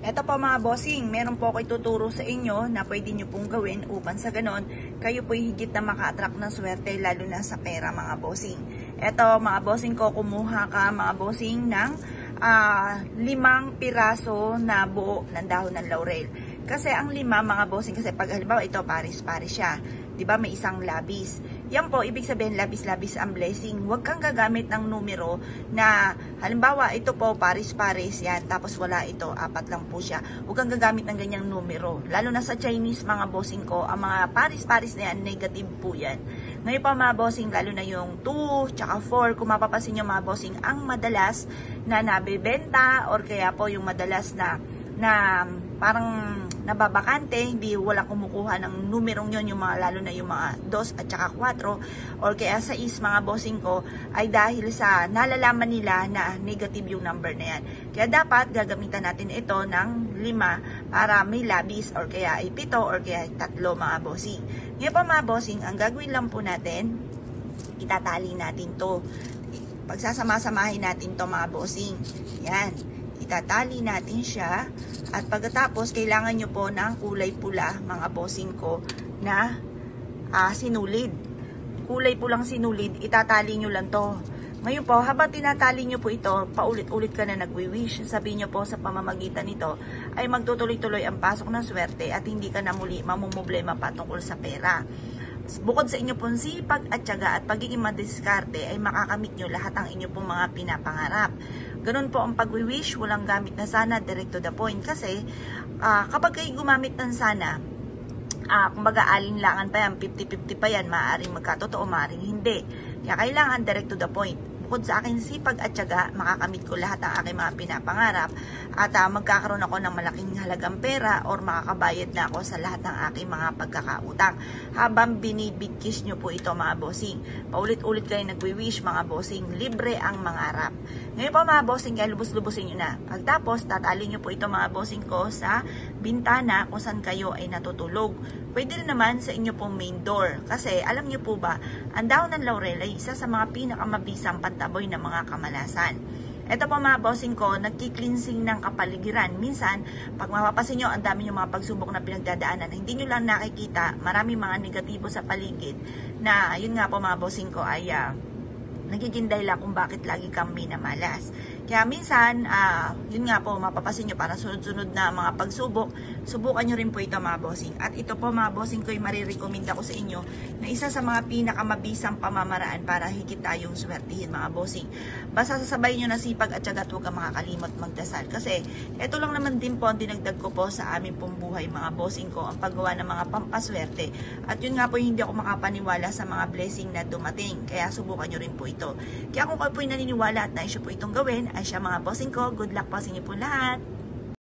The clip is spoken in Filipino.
Eto po mga bossing, meron po ako ituturo sa inyo na pwede nyo pong gawin upang sa ganon, kayo po'y higit na maka-attract ng swerte lalo na sa pera mga bossing. Eto mga bossing ko, kumuha ka mga bossing ng 5 piraso na buo ng dahon ng laurel. Kasi ang 5 mga bossing, kasi pag halimbawa ito paris-paris siya, di ba may isang labis. Yan po, ibig sabihin labis-labis ang blessing. Huwag kang gagamit ng numero na, halimbawa, ito po, paris-paris, yan, tapos wala ito, 4 lang po siya. Huwag kang gagamit ng ganyang numero. Lalo na sa Chinese, mga bossing ko, ang mga paris-paris na yan, negative po yan. Ngayon pa mga bossing, lalo na yung 2, tsaka 4, kung mapapasin nyo mga bossing, ang madalas na nabebenta, or kaya po yung madalas na parang nababakante, hindi walang kumukuha ng numerong yon, yung mga lalo na yung mga 2 at saka 4 or kaya 6 mga bossing ko, ay dahil sa nalalaman nila na negative yung number na yan. Kaya dapat gagamitan natin ito ng 5 para may labis or kaya ay 7 or kaya ay 3 mga bossing. Ngayon pa mga bossing, ang gagawin lang po natin, itatali natin to. Pagsasama-samahin natin to mga bossing. Yan. Itatali natin siya at pagkatapos kailangan nyo po ng kulay pula mga bossing ko na sinulid. Kulay pulang sinulid, itatali nyo lang to. Ngayon po, habang tinatali nyo po ito, paulit-ulit ka na nagwi-wish. Sabihin nyo po sa pamamagitan nito ay magtutuloy-tuloy ang pasok ng swerte at hindi ka na muli mamumblema patungkol sa pera. Bukod sa inyo pong sipag at tiyaga at pagiging madiskarte ay makakamit nyo lahat ang inyo pong mga pinapangarap. Ganun po ang pag-wish, walang gamit na sana, direct to the point. Kasi kapag kayo gumamit ng sana, kumbaga alinlangan pa yan, 50-50 pa yan, maaaring magkatotoo, maaaring hindi. Kaya kailangan direct to the point. Bukod sa aking sipag at tiyaga, makakamit ko lahat ang aking mga pinapangarap at magkakaroon ako ng malaking halagang pera or makakabayad na ako sa lahat ng aking mga pagkakautang. Habang binibigkis nyo po ito mga bossing, paulit-ulit kayo nagwi-wish mga bossing, libre ang mangarap. Ngayon po mga bossing, kaya lubos-lubosin nyo na. Pagtapos, tatali nyo po ito mga bossing ko sa bintana kung saan kayo ay natutulog. Pwede rin naman sa inyo pong main door. Kasi alam nyo po ba, ang dahon ng laurel ay isa sa mga pinakamabisang pantaboy ng mga kamalasan. Ito po mga bossing ko, nagki-cleansing ng kapaligiran. Minsan, pag mapapasin nyo, ang dami yung mga pagsubok na pinagdadaanan, hindi nyo lang nakikita, marami mga negatibo sa paligid na, yun nga po mga bossing ko ay nagiging dahilan kung bakit lagi kang minamalas. Kaya minsan, yun nga po, mapapasin nyo para sunod-sunod na mga pagsubok, subukan nyo rin po ito mga bossing. At ito po mga bossing ko, marirekomenda ko sa inyo na isa sa mga pinakamabisang pamamaraan para higit tayong swertihin mga bossing. Basta sasabay nyo na sipag at tiyaga at huwag kang makakalimot magdasal. Kasi ito lang naman din po ang dinagdag ko po sa aming pong buhay mga bossing ko, ang paggawa ng mga pampaswerte. At yun nga po, hindi ako makapaniwala sa mga blessing na dumating. Kaya subukan nyo rin po ito. Kaya kung kayo po'y naniniwala at naisyo po itong gawin, ay siya mga bossing ko, good luck po sa inyo po lahat.